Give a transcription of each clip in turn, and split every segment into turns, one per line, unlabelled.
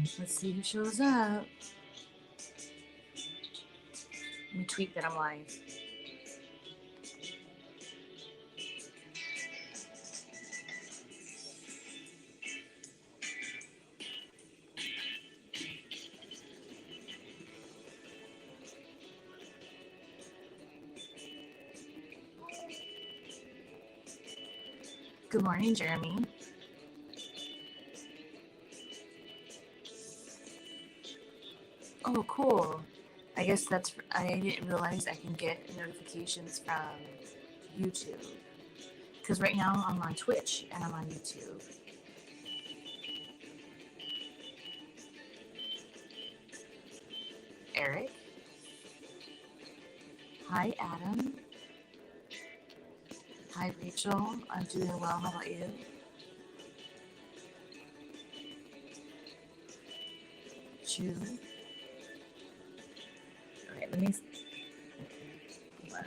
Let's see who shows up. Let me tweet that I'm live. Good morning, Jeremy. Oh, cool. I guess that's. I didn't realize I can get notifications from YouTube. Because right now I'm on Twitch and I'm on YouTube. Eric. Hi, Adam. Hi, Rachel. I'm doing well. How about you? Chu. Alright, let me. Hold on.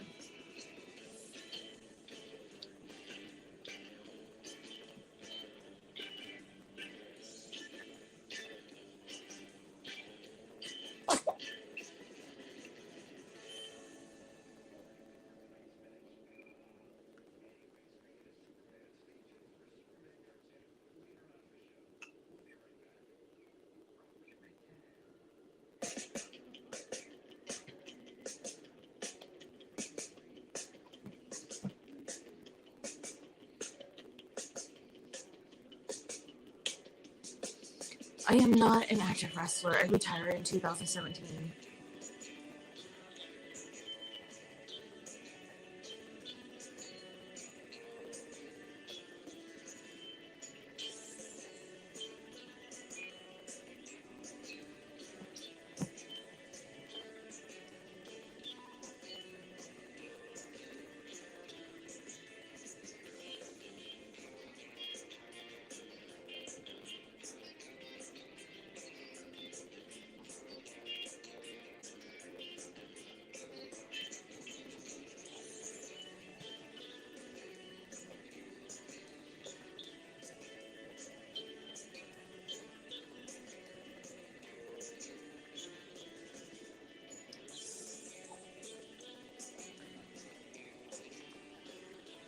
I am not an active wrestler. I retired in 2017.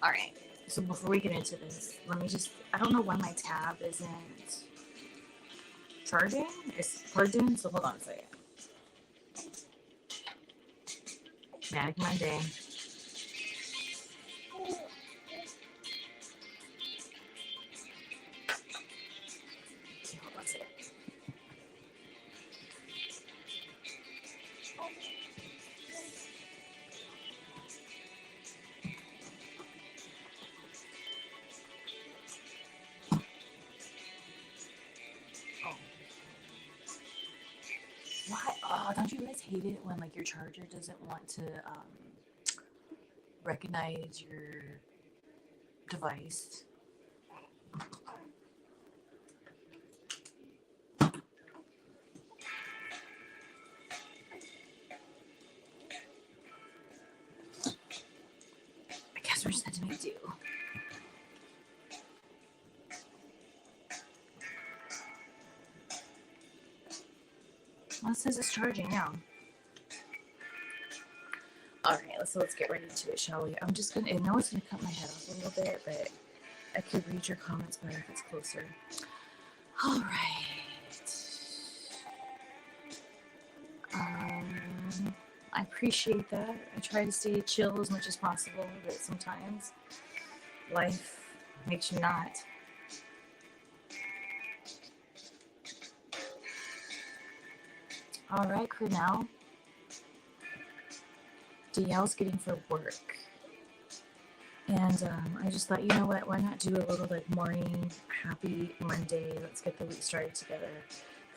Alright, so before we get into this, let me just. I don't know why my tab isn't charging. It's plugged in, so hold on a second. Manic Monday. Okay, hold on a second. Oh. Why? Oh, don't you guys hate it when like your charger doesn't want to recognize your device? I guess we're just to make do. Well, it says it's charging now. Alright, let's get right into it, shall we? I'm just gonna. I know it's gonna cut my head off a little bit, but I could read your comments better if it's closer. Alright. I appreciate that. I try to stay chill as much as possible, but sometimes life makes you not. Alright, Cornell. DL's getting for work. And I just thought, you know what, why not do a little like morning happy Monday, let's get the week started together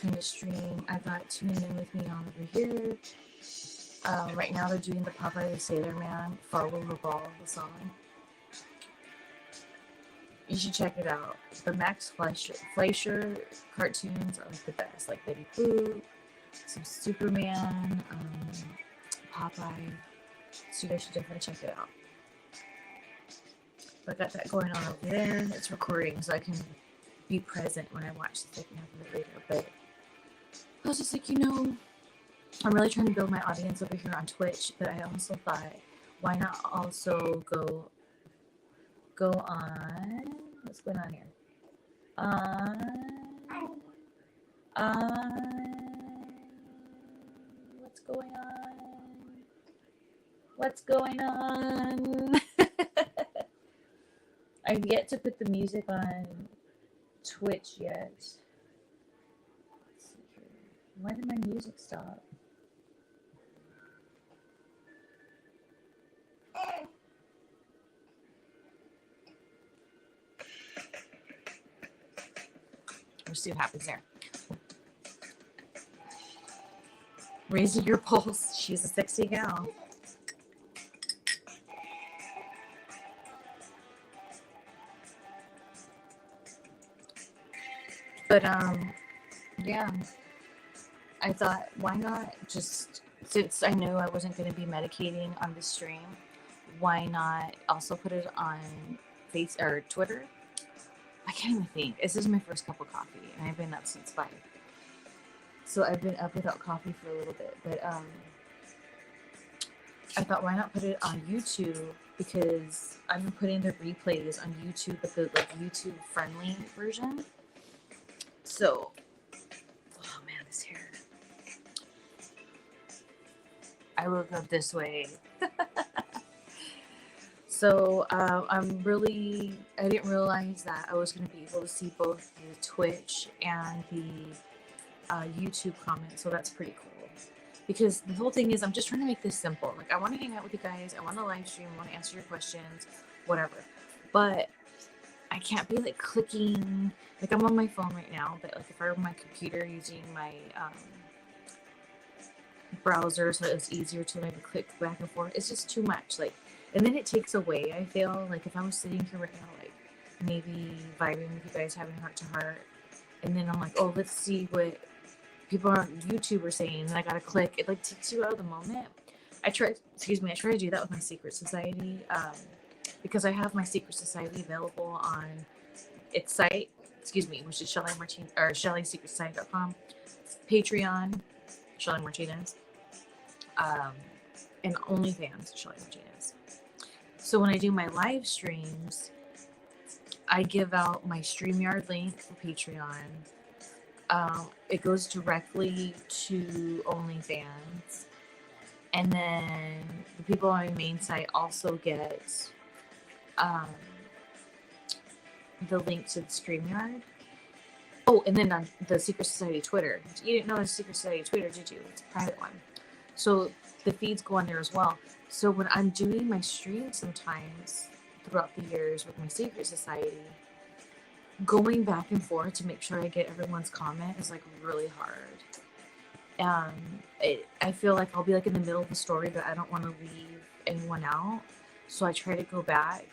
kind of stream. I've got Tune In With Me on over here. Right now they're doing the Popeye the Sailor Man, Follow the Ball, the song. You should check it out. The Max Fleischer cartoons are the best, like Betty Boop, some Superman, Popeye. So you guys should definitely check it out. But I got that going on over there. It's recording, so I can be present when I watch the second half of it later. But I was just like, you know, I'm really trying to build my audience over here on Twitch, but I also thought, why not also go on, what's going on here? On, what's going on? What's going on? I've yet to put the music on Twitch yet. Let's see here. Why did my music stop? We'll see what happens there. Raising your pulse. She's a sexy gal. But yeah, I thought, why not just, since I knew I wasn't going to be medicating on the stream, why not also put it on Face or Twitter? I can't even think. This is my first cup of coffee, and I've been up since 5. So I've been up without coffee for a little bit. But I thought, why not put it on YouTube? Because I've been putting the replays on YouTube, but the YouTube friendly version. So, oh man, this hair. I woke up this way. So I didn't realize that I was going to be able to see both the Twitch and the YouTube comments. So that's pretty cool. Because the whole thing is, I'm just trying to make this simple. Like, I want to hang out with you guys. I want to live stream. I want to answer your questions, whatever. But I can't be like clicking. Like, I'm on my phone right now, but like if I were on my computer using my browser, so it's easier to like click back and forth. It's just too much. Like, and then it takes away. I feel like if I was sitting here right now, like maybe vibing with you guys, having heart to heart, and then I'm like, oh, let's see what people on YouTube are saying, and I gotta click. It like takes you out of the moment. I try to do that with my Secret Society, because I have my Secret Society available on its site, which is Shelly Martinez, or ShellySecretSociety.com, Patreon, Shelly Martinez, and OnlyFans, Shelly Martinez. So when I do my live streams, I give out my StreamYard link for Patreon. It goes directly to OnlyFans. And then the people on my main site also get the link to the StreamYard. Oh, and then on the Secret Society Twitter. You didn't know the Secret Society Twitter, did you? It's a private one. So the feeds go on there as well. So when I'm doing my streams sometimes throughout the years with my Secret Society, going back and forth to make sure I get everyone's comment is like really hard. I feel like I'll be like in the middle of the story, but I don't want to leave anyone out. So I try to go back.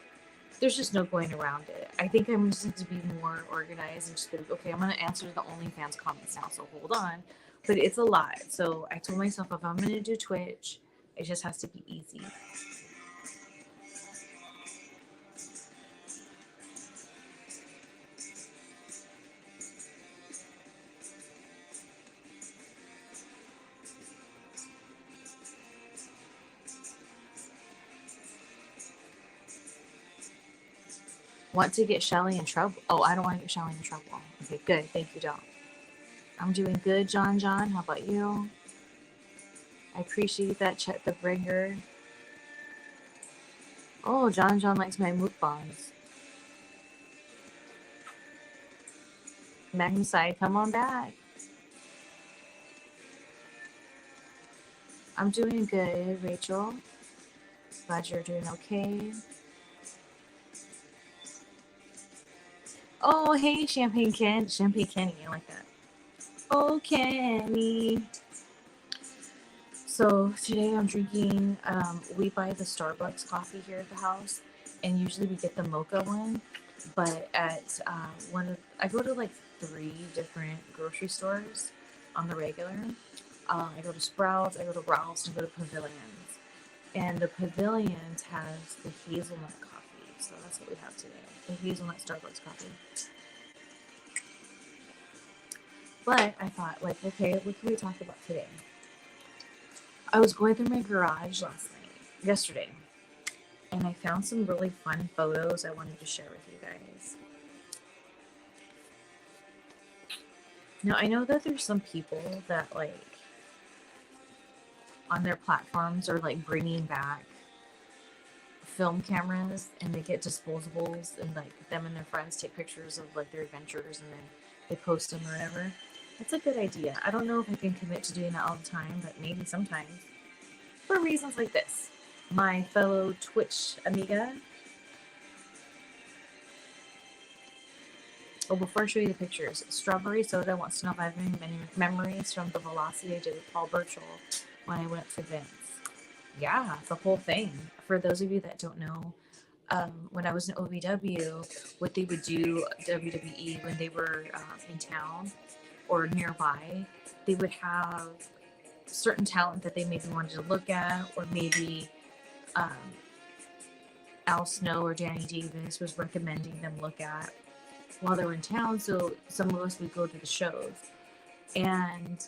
There's just no going around it. I think I'm just going to be more organized and just be like, okay, I'm going to answer the OnlyFans comments now, so hold on. But it's a lot. So I told myself, if I'm going to do Twitch, it just has to be easy. Want to get Shelly in trouble? Oh, I don't want to get Shelly in trouble. Okay, good. Thank you, John. I'm doing good, John. How about you? I appreciate that, Chet the Bringer. Oh, John likes my mukbangs. Magneside, come on back. I'm doing good, Rachel. Glad you're doing okay. Oh, hey, Champagne Kenny, I like that. Oh, Kenny. So today I'm drinking, we buy the Starbucks coffee here at the house, and usually we get the mocha one, but at I go to like 3 different grocery stores on the regular. I go to Sprouts, I go to Ralph's, and I go to Pavilions. And the Pavilions has the hazelnut coffee, so that's what we have today. The hazelnut Starbucks coffee. But I thought, like, okay, what can we talk about today? I was going through my garage yesterday, and I found some really fun photos I wanted to share with you guys. Now, I know that there's some people that, like, on their platforms are, like, bringing back film cameras, and they get disposables, and, like, them and their friends take pictures of, like, their adventures, and then they post them or whatever. That's a good idea. I don't know if I can commit to doing that all the time, but maybe sometimes. For reasons like this. My fellow Twitch amiga. Oh, before I show you the pictures, Strawberry Soda wants to know if I have any memories from the Velocity I did with Paul Burchill when I went to Vince. Yeah, the whole thing. For those of you that don't know, when I was in OVW, what they would do, WWE, when they were in town or nearby, they would have certain talent that they maybe wanted to look at, or maybe Al Snow or Danny Davis was recommending them look at while they were in town. So some of us would go to the shows. And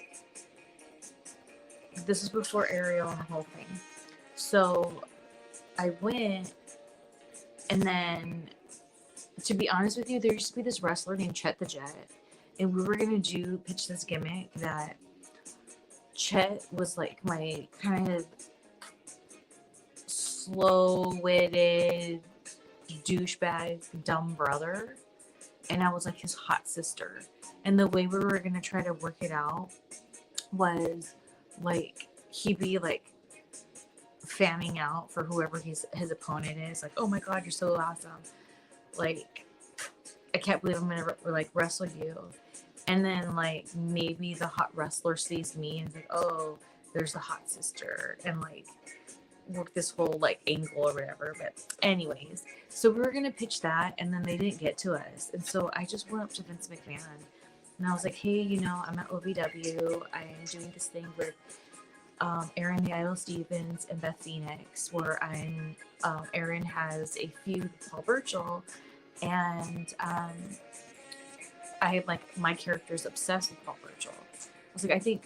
this is before Ariel and the whole thing. So I went, and then, to be honest with you, there used to be this wrestler named Chet the Jet, and we were going to pitch this gimmick that Chet was like my kind of slow-witted, douchebag, dumb brother, and I was like his hot sister. And the way we were going to try to work it out was, like, he'd be like fanning out for whoever his opponent is, like, oh my god, you're so awesome, like, I can't believe I'm gonna like wrestle you. And then, like, maybe the hot wrestler sees me and is like, oh, there's the hot sister, and like work this whole like angle or whatever. But anyways, so we were gonna pitch that, and then they didn't get to us, and so I just went up to Vince McMahon and I was like, hey, you know, I'm at OVW, I am doing this thing with Aaron the Idol Stevens and Beth Phoenix, where Aaron has a feud with Paul Burchill, and I like, my character's obsessed with Paul Burchill. I was like, I think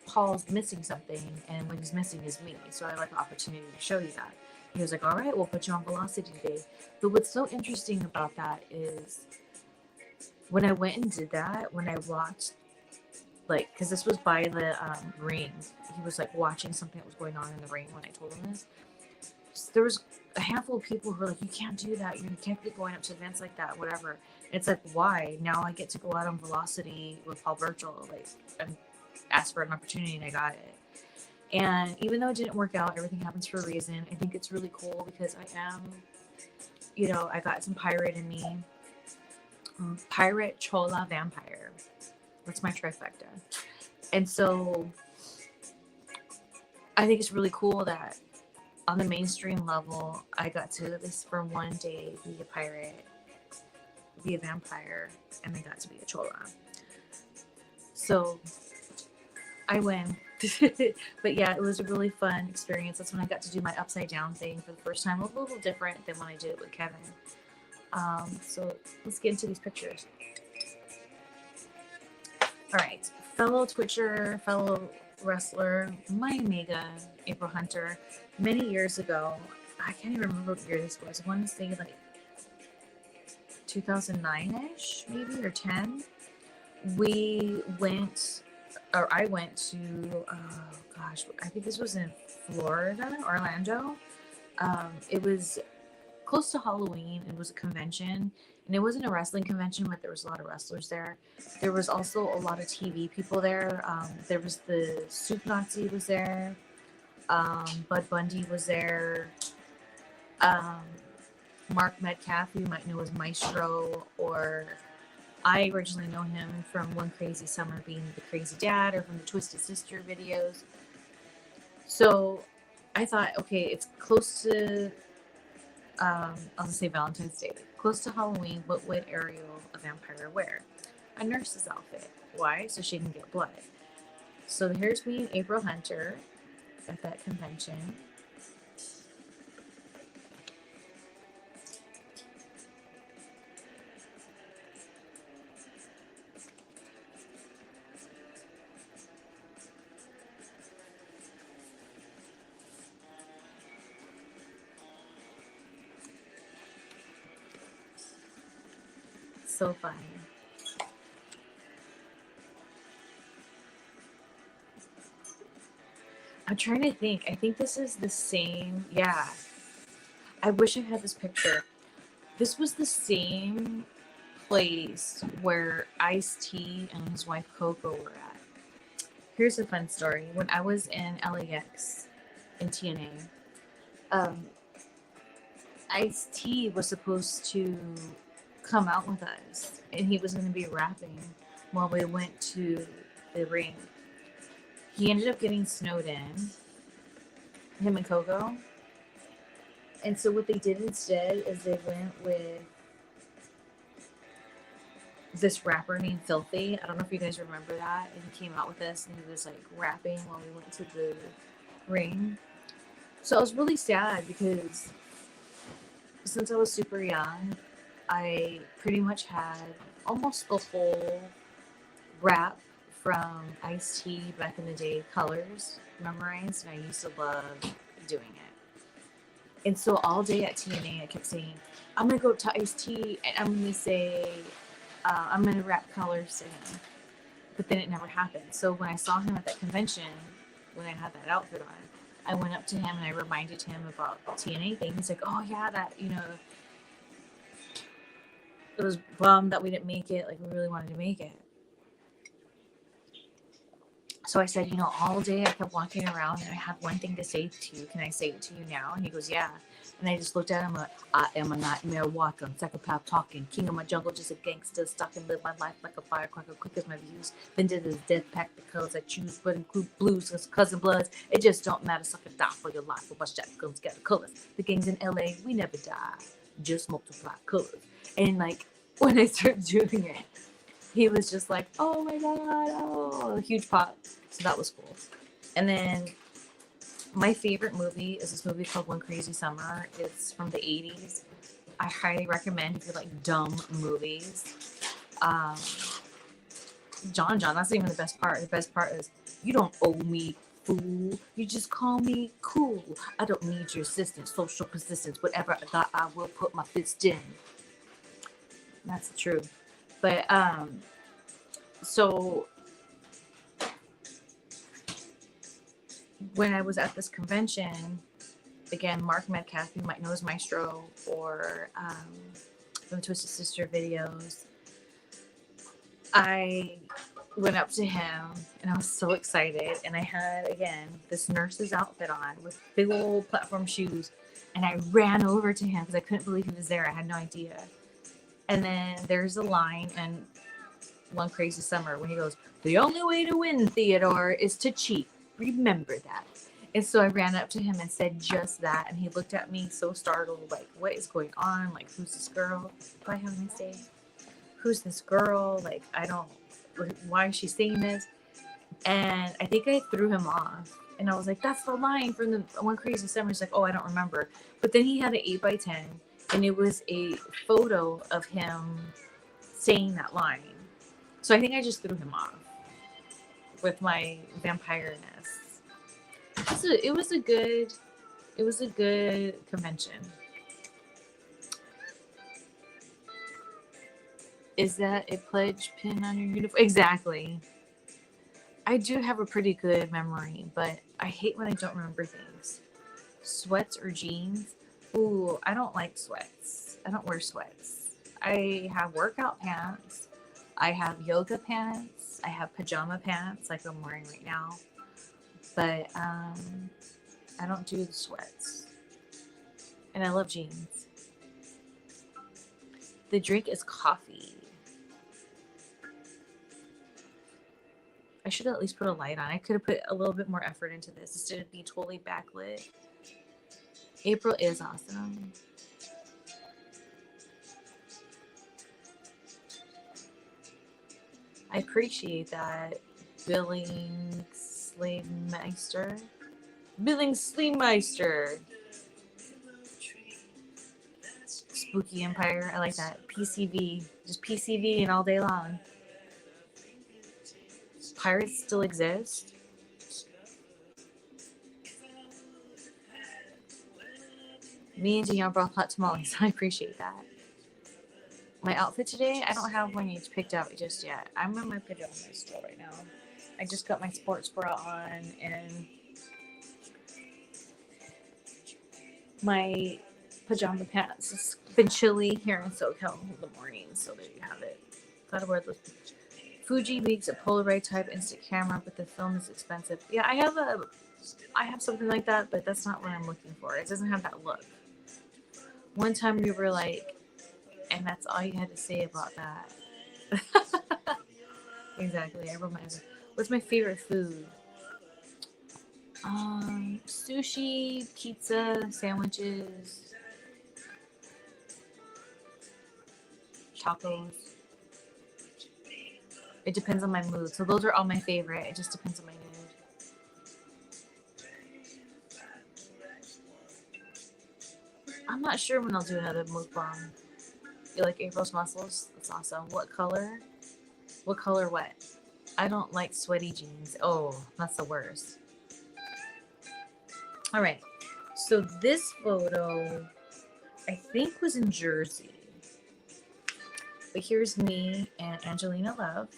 Paul's missing something, and what he's missing is me, so I'd like the opportunity to show you that. He was like, all right, we'll put you on Velocity today. But what's so interesting about that is when I went and did that, when I watched, like, because this was by the ring, he was like watching something that was going on in the ring when I told him this. So there was a handful of people who were like, you can't do that, you can't be going up to events like that, whatever. It's like, why? Now I get to go out on Velocity with Paul Burchill, like, and ask for an opportunity, and I got it. And even though it didn't work out, everything happens for a reason. I think it's really cool because I am, you know, I got some pirate in me. Pirate, chola, vampire. That's my trifecta. And so I think it's really cool that on the mainstream level, I got to, at least for one day, be a pirate, be a vampire, and I got to be a chola. So I win. But yeah, it was a really fun experience. That's when I got to do my upside down thing for the first time. A little different than when I did it with Kevin. So let's get into these pictures. All right, fellow Twitcher, fellow wrestler, my amiga, April Hunter, many years ago, I can't even remember what year this was. I want to say like 2009-ish, maybe, or 10. I went to, oh gosh, I think this was in Florida, Orlando. It was close to Halloween. It was a convention, and it wasn't a wrestling convention, but there was a lot of wrestlers there. There was also a lot of TV people there. There was the Soup Nazi was there. Bud Bundy was there. Mark Metcalf, you might know as Maestro, or I originally know him from One Crazy Summer being the Crazy Dad, or from the Twisted Sister videos. So I thought, okay, it's close to, I'll just say Valentine's Day, close to Halloween. What would Ariel, a vampire, wear? A nurse's outfit. Why? So she can get blood. So here's me and April Hunter at that convention. so fun. I'm trying to think. I think this is the same. Yeah. I wish I had this picture. This was the same place where Ice-T and his wife Coco were at. Here's a fun story. When I was in LAX in TNA, um, Ice-T was supposed to come out with us, and he was going to be rapping while we went to the ring. He ended up getting snowed in, him and Coco. And so what they did instead is they went with this rapper named Filthy. I don't know if you guys remember that. And he came out with us and he was like rapping while we went to the ring. So I was really sad because since I was super young, I pretty much had almost the whole rap from Ice-T back in the day, Colors, memorized, and I used to love doing it. And so all day at TNA, I kept saying, I'm going to go up to Ice-T and I'm going to say, I'm going to rap Colors singing. But then it never happened. So when I saw him at that convention, when I had that outfit on, I went up to him and I reminded him about the TNA thing. He's like, oh yeah, that, you know, it was bummed that we didn't make it. Like, we really wanted to make it. So I said, you know, all day I kept walking around and I have one thing to say to you. Can I say it to you now? And he goes, yeah. And I just looked at him like, I am a nightmare walking, psychopath talking, king of my jungle, just a gangster, stuck and live my life like a firecracker, quick as my views. Then did his death pack the colors I choose, but include blues, cause cousin bloods. It just don't matter, suck it down for your life. But my shotguns got the colors. The gangs in LA, we never die, just multiply colors. And like, when I started doing it, he was just like, oh my god, oh, a huge pop. So that was cool. And then my favorite movie is this movie called One Crazy Summer. It's from the 80s. I highly recommend if you like dumb movies. John, that's not even the best part. The best part is, you don't owe me, fool. You just call me cool. I don't need your assistance, social persistence. Whatever I got, I will put my fist in. That's the truth. But, so when I was at this convention, again, Mark Metcalf, you might know as Maestro, or from Twisted Sister videos, I went up to him and I was so excited. And I had, again, this nurse's outfit on with big old platform shoes. And I ran over to him because I couldn't believe he was there. I had no idea. And then there's a line in One Crazy Summer when he goes, the only way to win, Theodore, is to cheat. Remember that. And so I ran up to him and said just that. And he looked at me so startled, like, what is going on? Like, who's this girl? Bye, have a nice day. Who's this girl? Like, why is she saying this? And I think I threw him off. And I was like, that's the line from the One Crazy Summer. He's like, oh, I don't remember. But then he had an 8x10. And it was a photo of him saying that line. So I think I just threw him off with my vampire-ness. It was a good convention. Is that a pledge pin on your uniform? Exactly. I do have a pretty good memory, but I hate when I don't remember things. Sweats or jeans? Ooh, I don't like sweats. I don't wear sweats. I have workout pants. I have yoga pants. I have pajama pants like I'm wearing right now. But I don't do the sweats. And I love jeans. The drink is coffee. I should at least put a light on. I could have put a little bit more effort into this instead of being totally backlit. April is awesome. I appreciate that. Billingsleemeister. Spooky Empire. I like that. PCV. Just PCV and all day long. Pirates still exist? Me and Danielle brought hot tamales. I appreciate that. my outfit today, I don't have one picked out just yet. I'm in my pajamas still right now. I just got my sports bra on and my pajama pants. It's been chilly here in SoCal in the morning, so there you have it. Gotta wear those. Fuji makes a Polaroid type instant camera, but the film is expensive. Yeah, I have something like that, but that's not what I'm looking for. It doesn't have that look. One time we were like, and that's all you had to say about that. Exactly. I wrote my. What's my favorite food? Sushi, pizza, sandwiches, tacos. It depends on my mood. So those are all my favorite. It just depends on my mood. I'm not sure when I'll do another mukbang. You like April's muscles? That's awesome. What color? What color what? I don't like sweaty jeans. Oh, that's the worst. All right. So this photo, I think, was in Jersey. But here's me and Angelina Love.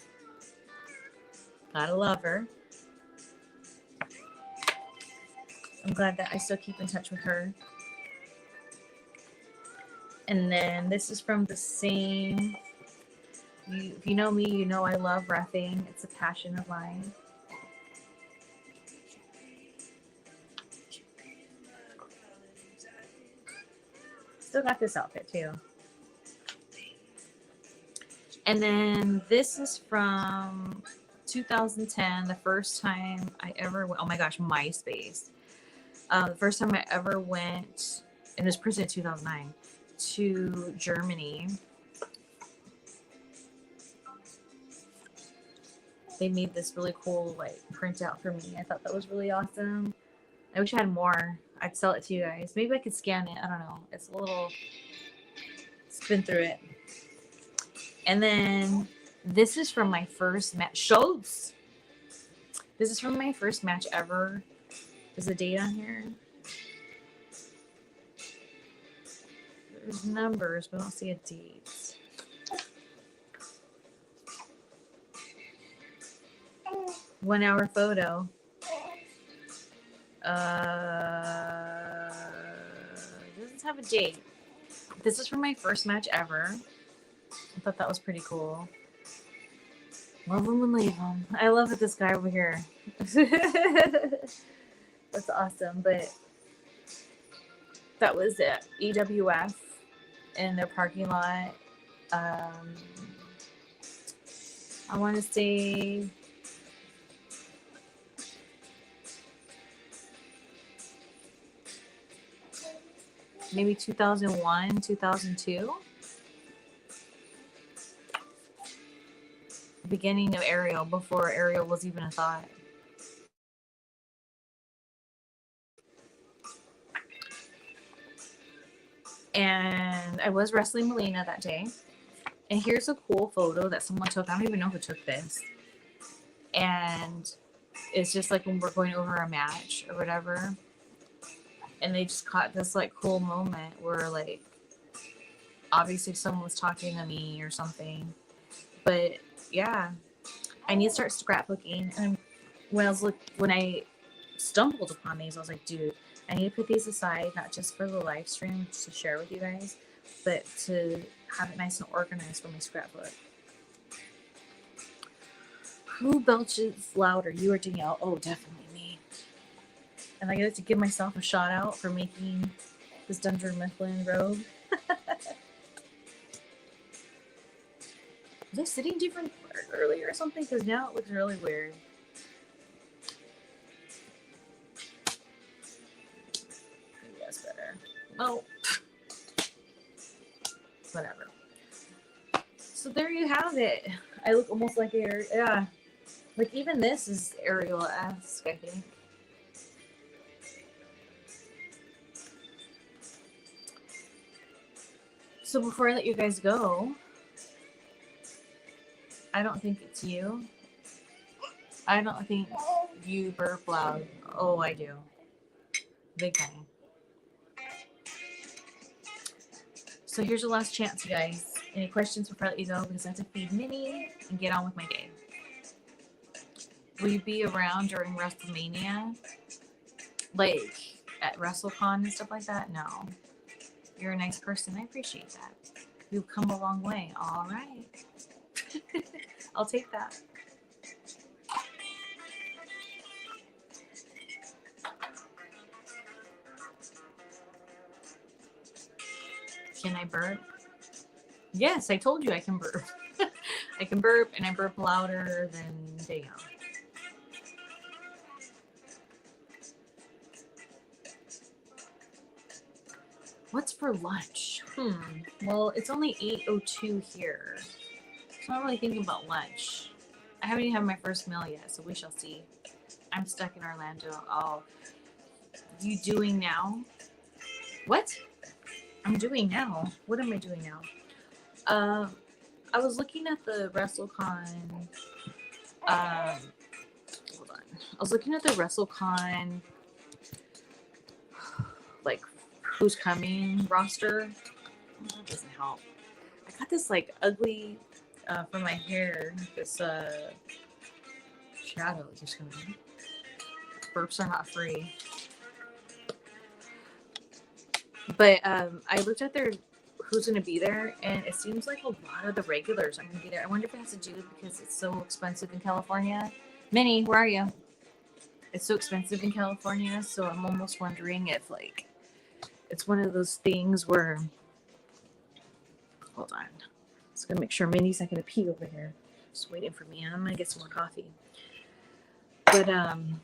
Gotta love her. I'm glad that I still keep in touch with her. And then this is from the same. If you know me, you know I love reffing. It's a passion of mine. Still got this outfit too. And then this is from 2010, the first time I ever went. Oh my gosh, MySpace. The first time I ever went, and this printed in 2009, to Germany. They made this really cool like printout for me. I thought that was really awesome. I wish I had more. I'd sell it to you guys. Maybe I could scan it. I don't know. It's a little spin through it. And then this is from my first match. Schultz. This is from my first match ever. There's a date on here. There's numbers, but I don't see a date. One hour photo. Doesn't have a date. This is from my first match ever. I thought that was pretty cool. Love them and leave them. I love that this guy over here. That's awesome. But that was it. EWF in their parking lot. I want to say maybe 2001, 2002. Beginning of Ariel, before Ariel was even a thought. And I was wrestling Melina that day. And here's a cool photo that someone took. I don't even know who took this. And it's just like when we're going over a match or whatever. And they just caught this like cool moment where like obviously someone was talking to me or something. But yeah, I need to start scrapbooking. And when I stumbled upon these, I was like, dude, I need to put these aside, not just for the live stream to share with you guys, but to have it nice and organized for my scrapbook. Who belches louder, you or Danielle? Oh, definitely me. And I get to give myself a shout out for making this Dunder Mifflin robe. Was I sitting different earlier or something? Because now it looks really weird. Maybe that's better. Oh. Whatever. So there you have it. I look almost like Ariel. Yeah. Like even this is Ariel-esque, I think. So before I let you guys go, I don't think it's you. I don't think you burp loud. Oh, I do. Big time. So here's your last chance, you guys. Any questions before I let you go? Because I have to feed Minnie and get on with my day. Will you be around during WrestleMania? Like at WrestleCon and stuff like that? No. You're a nice person. I appreciate that. You've come a long way. All right. I'll take that. Can I burp? Yes, I told you I can burp. I can burp, and I burp louder than they are. What's for lunch? Well, it's only 8:02 here. So I'm not really thinking about lunch. I haven't even had my first meal yet, so we shall see. I'm stuck in Orlando. Oh, you doing now? What? I'm doing now. What am I doing now? I was looking at the WrestleCon. Hold on. I was looking at the WrestleCon, like who's coming roster. That doesn't help. I got this like ugly for my hair. This shadow just coming in. Burps are not free. But I looked at their who's going to be there, and it seems like a lot of the regulars aren't going to be there. I wonder if it has to do because it's so expensive in California. Minnie, where are you? It's so expensive in California, so I'm almost wondering if like it's one of those things where. Hold on. Just gonna make sure Minnie's not gonna pee over here. Just waiting for me. I'm gonna get some more coffee. But hold on.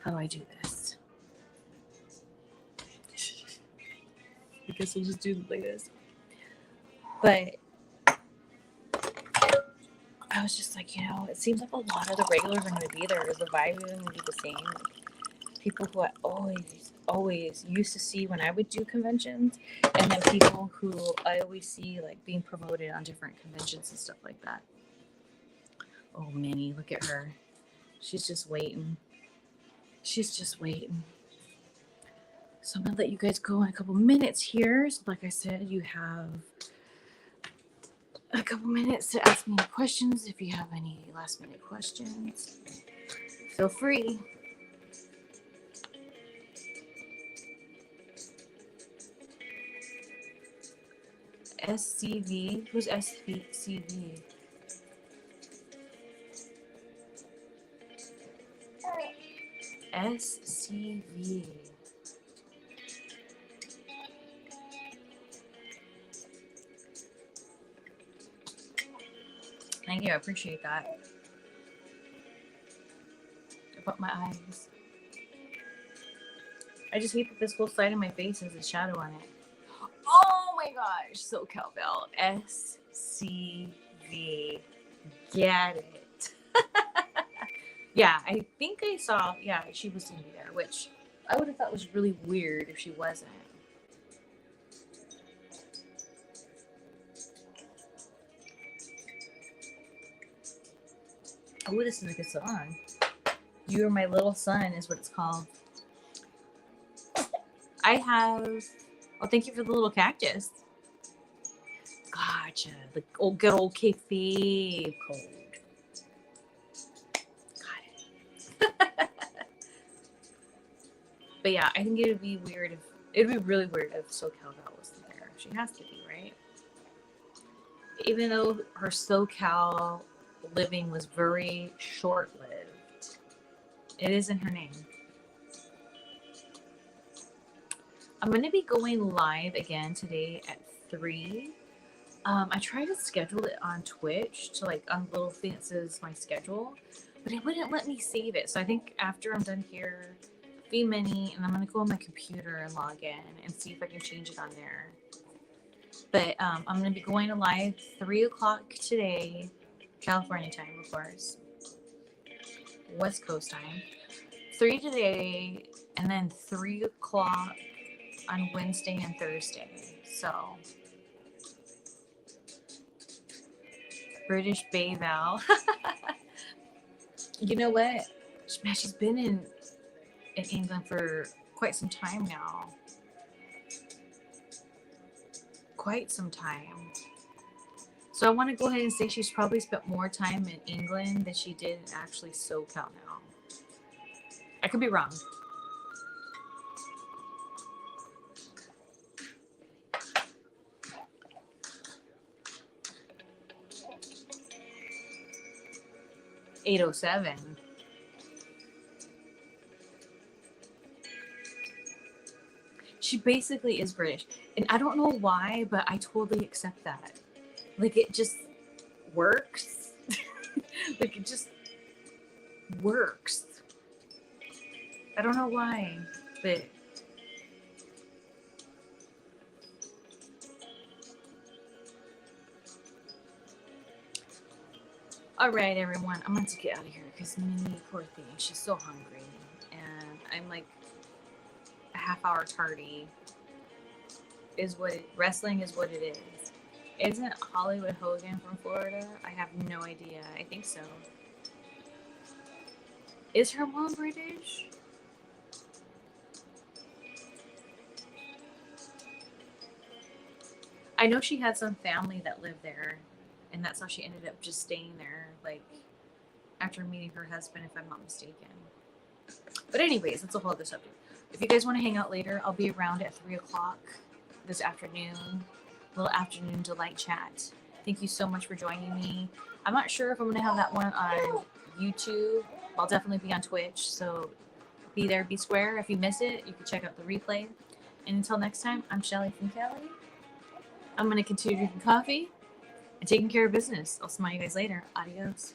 How do I do this? I guess I'll just do it like this. But I was just like, it seems like a lot of the regulars are gonna be there. The vibe is gonna be the same. Like, people who I always used to see when I would do conventions, and then people who I always see like being promoted on different conventions and stuff like that. Oh, Minnie, look at her. She's just waiting. So I'm gonna let you guys go in a couple minutes here. So like I said, you have a couple minutes to ask me any questions. If you have any last minute questions, feel free. SCV? Who's SCV? SCV. Thank you, I appreciate that. About my eyes. I just hate that this whole side of my face has a shadow on it. Oh my gosh, SoCal Bell. SCV. Get it. Yeah, I think I saw, she was going to be there, which I would have thought was really weird if she wasn't. Oh, this is a good song. You Are My Little Son is what it's called. I have... Oh, thank you for the little cactus. Gotcha. The good old kayfabe code. But yeah, I think it'd be really weird if SoCal Gal wasn't there. She has to be, right? Even though her SoCal living was very short-lived, it is in her name. I'm going to be going live again today at 3. I tried to schedule it on Twitch to like on little things as my schedule, but it wouldn't let me save it. So I think after I'm done here, be many, and I'm gonna go on my computer and log in and see if I can change it on there. But I'm gonna be going live 3 o'clock today, California time, of course. West Coast time. 3 today, and then 3 o'clock on Wednesday and Thursday. So British Bay Val. You know what? Man, she's been in England for quite some time now. quite some time. So I want to go ahead and say she's probably spent more time in England than she did actually SoCal now. I could be wrong. $8.07. She basically is British. And I don't know why, but I totally accept that. Like, it just works. Like, it just works. I don't know why, but all right, everyone, I'm going to get out of here because Minnie, poor thing, she's so hungry, and I'm like a half hour tardy. Wrestling is what it is. Isn't Hollywood Hogan from Florida? I have no idea. I think so. Is her mom British? I know she had some family that lived there, and that's how she ended up just staying there, like, after meeting her husband, if I'm not mistaken. But anyways, that's a whole other subject. If you guys want to hang out later, I'll be around at 3 o'clock this afternoon. Little afternoon delight chat. Thank you so much for joining me. I'm not sure if I'm going to have that one on YouTube. I'll definitely be on Twitch, so be there, be square. If you miss it, you can check out the replay. And until next time, I'm Shelly from Kelly. I'm going to continue drinking coffee and taking care of business. I'll smile you guys later. Adios.